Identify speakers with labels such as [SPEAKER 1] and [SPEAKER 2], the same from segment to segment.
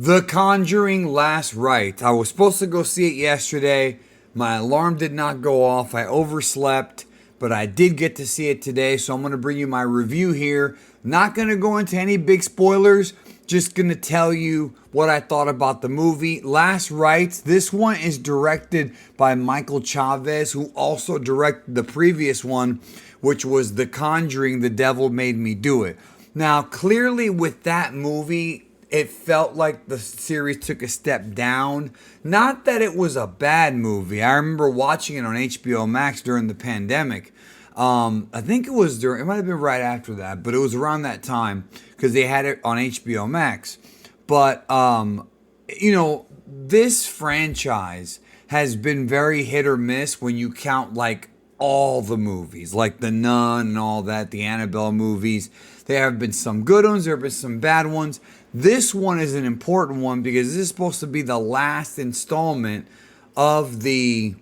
[SPEAKER 1] The Conjuring Last Rites. I was supposed to go see it yesterday. My alarm did not go off. I overslept, but I did get to see it today, so I'm going to bring you my review here. Not going to go into any big spoilers, just going to tell you what I thought about the movie. Last Rites, this one is directed by Michael Chavez, who also directed the previous one, which was The Conjuring, The Devil Made Me Do It. Now, clearly with that movie, it felt like the series took a step down. Not that it was a bad movie. I remember watching it on HBO Max during the pandemic. I think it was it might have been right after that, but it was around that time because they had it on HBO Max. But, this franchise has been very hit or miss when you count like all the movies, like The Nun and all that, the Annabelle movies. There have been some good ones, there have been some bad ones. This one is an important one because this is supposed to be the last installment of the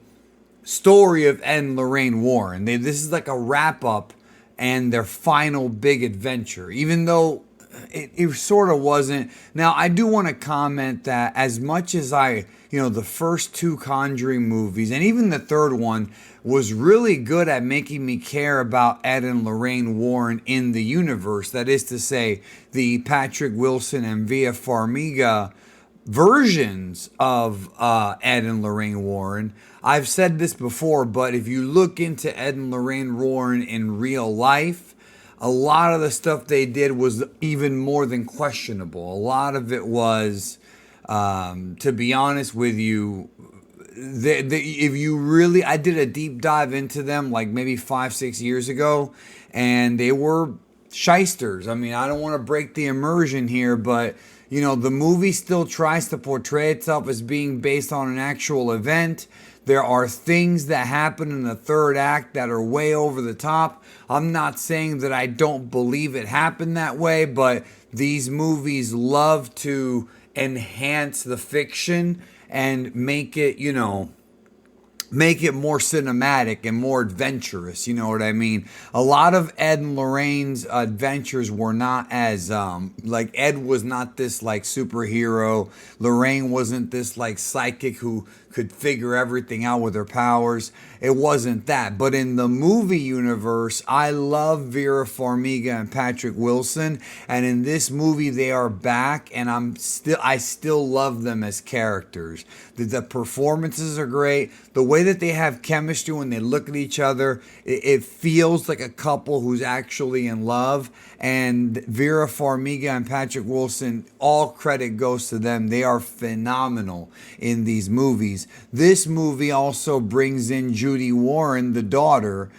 [SPEAKER 1] story of Ed and Lorraine Warren. This is like a wrap up and their final big adventure, even though it sort of wasn't. Now, I do want to comment that as much as the first two Conjuring movies and even the third one was really good at making me care about Ed and Lorraine Warren in the universe. That is to say, the Patrick Wilson and Vera Farmiga versions of Ed and Lorraine Warren. I've said this before, but if you look into Ed and Lorraine Warren in real life, a lot of the stuff they did was even more than questionable. A lot of it was, to be honest with you, if you really, I did a deep dive into them like maybe 5-6 years ago, and they were shysters. I mean, I don't want to break the immersion here, but the movie still tries to portray itself as being based on an actual event. There are things that happen in the third act that are way over the top. I'm not saying that I don't believe it happened that way, but these movies love to enhance the fiction and make it, make it more cinematic and more adventurous. You know what I mean? A lot of Ed and Lorraine's adventures were not as, like Ed was not this like superhero. Lorraine wasn't this like psychic who could figure everything out with her powers. It wasn't that. But in the movie universe, I love Vera Farmiga and Patrick Wilson. And in this movie, they are back, and I still love them as characters. The performances are great. The way that they have chemistry when they look at each other, it feels like a couple who's actually in love. And Vera Farmiga and Patrick Wilson, all credit goes to them. They are phenomenal in these movies. This movie also brings in Judy Warren, the daughter.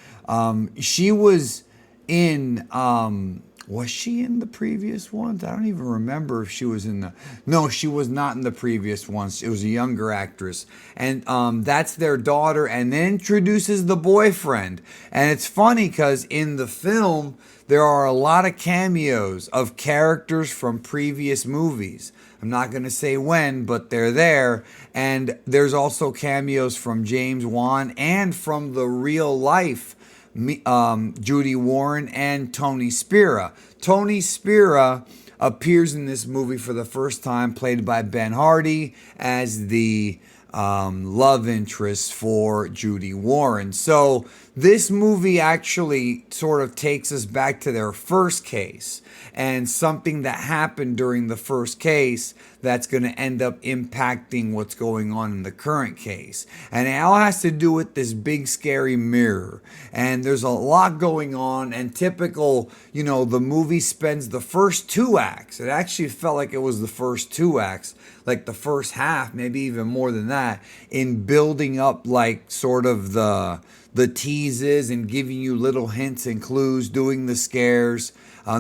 [SPEAKER 1] She was in... was she in the previous ones? I don't even remember if she was in the... No, she was not in the previous ones. It was a younger actress. And that's their daughter, and then introduces the boyfriend. And it's funny because in the film, there are a lot of cameos of characters from previous movies. I'm not going to say when, but they're there. And there's also cameos from James Wan and from the real life Judy Warren and Tony Spira. Tony Spira appears in this movie for the first time, played by Ben Hardy as the love interest for Judy Warren. So this movie actually sort of takes us back to their first case and something that happened during the first case that's going to end up impacting what's going on in the current case. And it all has to do with this big scary mirror. And there's a lot going on, and typical, the movie spends the first two acts. It actually felt like it was the first two acts, like the first half, maybe even more than that, in building up like sort of the teases and giving you little hints and clues, doing the scares.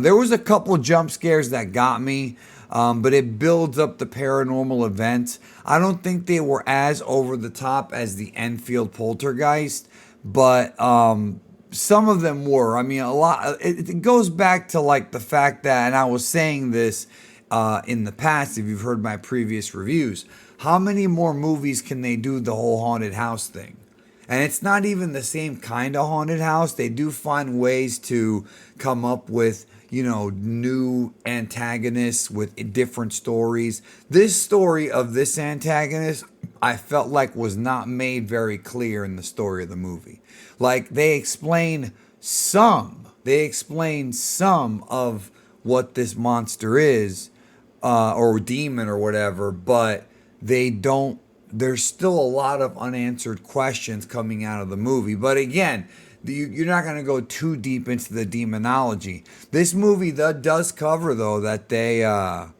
[SPEAKER 1] There was a couple jump scares that got me, but it builds up the paranormal events. I don't think they were as over the top as the Enfield Poltergeist, but some of them were. I mean, a lot. It goes back to like the fact that, and I was saying this in the past, if you've heard my previous reviews, how many more movies can they do the whole haunted house thing? And it's not even the same kind of haunted house. They do find ways to come up with, new antagonists with different stories. This story of this antagonist, I felt like was not made very clear in the story of the movie. Like they explain some of what this monster is, or demon or whatever, but they don't. There's still a lot of unanswered questions coming out of the movie. But again, you're not going to go too deep into the demonology. This movie does cover, though, that they are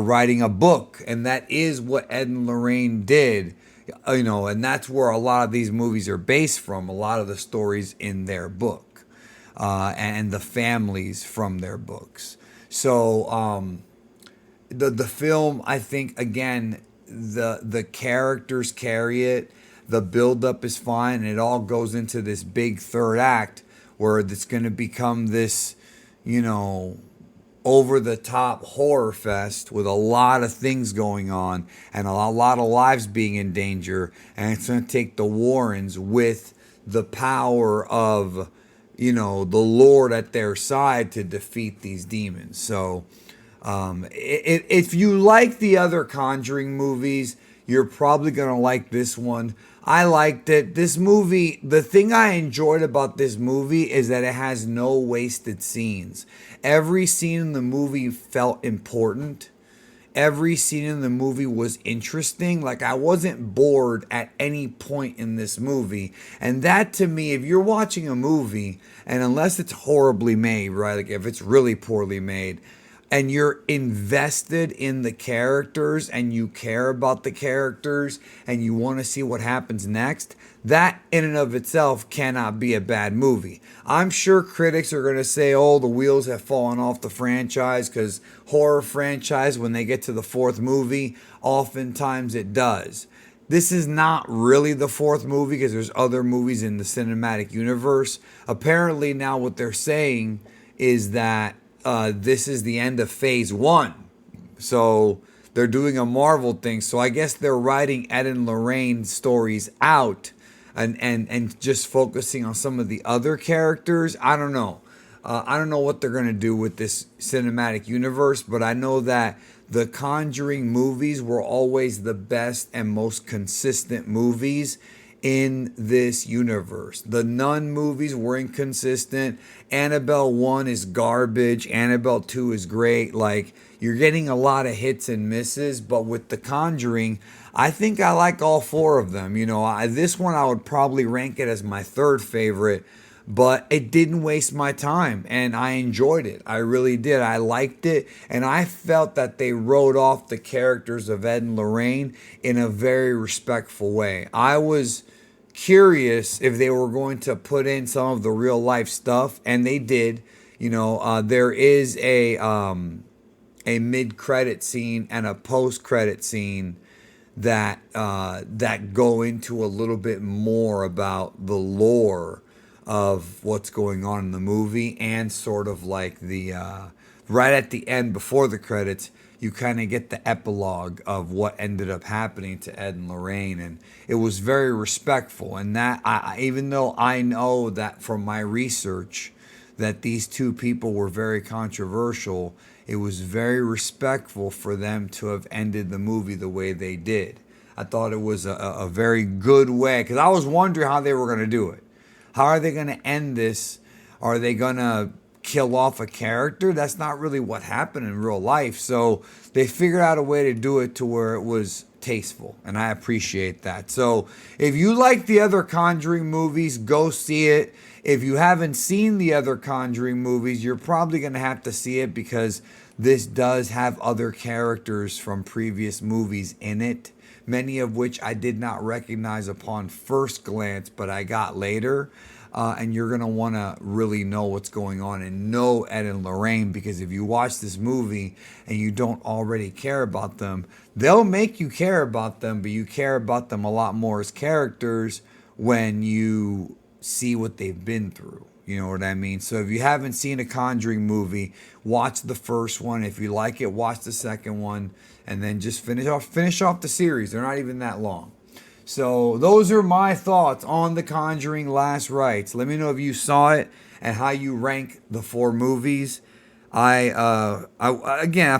[SPEAKER 1] writing a book, and that is what Ed and Lorraine did. And that's where a lot of these movies are based from. A lot of the stories in their book, and the families from their books. So the film, I think, again, the characters carry it. The buildup is fine, and it all goes into this big third act where it's going to become this, over the top horror fest with a lot of things going on and a lot of lives being in danger. And it's going to take the Warrens with the power of, the Lord at their side to defeat these demons. So, if you like the other Conjuring movies, you're probably going to like this one. I liked it. This movie, the thing I enjoyed about this movie is that it has no wasted scenes. Every scene in the movie felt important. Every scene in the movie was interesting. Like, I wasn't bored at any point in this movie. And that, to me, if you're watching a movie, and unless it's horribly made, right? Like, if it's really poorly made, and you're invested in the characters and you care about the characters and you want to see what happens next, that in and of itself cannot be a bad movie. I'm sure critics are going to say, the wheels have fallen off the franchise, because horror franchise, when they get to the fourth movie, oftentimes it does. This is not really the fourth movie, because there's other movies in the cinematic universe. Apparently now what they're saying is that this is the end of phase 1. So they're doing a Marvel thing. So I guess they're writing Ed and Lorraine stories out and just focusing on some of the other characters. I don't know. I don't know what they're going to do with this cinematic universe, but I know that the Conjuring movies were always the best and most consistent movies in this universe. The Nun movies were inconsistent. Annabelle 1 is garbage. Annabelle 2 is great. Like, you're getting a lot of hits and misses, but with The Conjuring, I think I like all 4 of them. This one I would probably rank it as my third favorite, but it didn't waste my time, and I enjoyed it. I really did. I liked it, and I felt that they wrote off the characters of Ed and Lorraine in a very respectful way. I was curious if they were going to put in some of the real life stuff, and they did. There is a mid-credit scene and a post-credit scene that go into a little bit more about the lore of what's going on in the movie, and sort of like the right at the end before the credits, you kind of get the epilogue of what ended up happening to Ed and Lorraine, and it was very respectful. And that, even though I know that from my research that these two people were very controversial, it was very respectful for them to have ended the movie the way they did. I thought it was a very good way, because I was wondering how they were going to do it. How are they going to end this? Are they going to kill off a character? That's not really what happened in real life. So they figured out a way to do it to where it was tasteful, and I appreciate that. So if you like the other Conjuring movies, go see it. If you haven't seen the other Conjuring movies, you're probably going to have to see it, because this does have other characters from previous movies in it, many of which I did not recognize upon first glance, but I got later. And you're going to want to really know what's going on and know Ed and Lorraine, because if you watch this movie and you don't already care about them, they'll make you care about them, but you care about them a lot more as characters when you see what they've been through. You know what I mean? So if you haven't seen a Conjuring movie, watch the first one. If you like it, watch the second one, and then just finish off the series. They're not even that long. So those are my thoughts on The Conjuring Last Rites. Let me know if you saw it and how you rank the four movies. I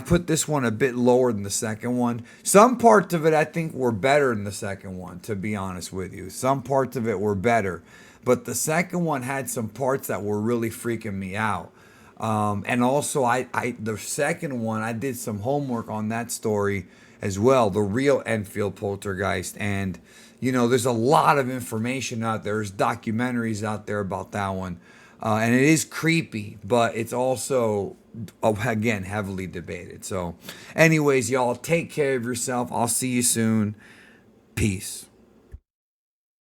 [SPEAKER 1] put this one a bit lower than the second one. Some parts of it I think were better than the second one, to be honest with you. Some parts of it were better, but the second one had some parts that were really freaking me out. And also, the second one, I did some homework on that story as well, the real Enfield poltergeist. And, there's a lot of information out there. There's documentaries out there about that one. And it is creepy, but it's also, again, heavily debated. So, anyways, y'all, take care of yourself. I'll see you soon. Peace.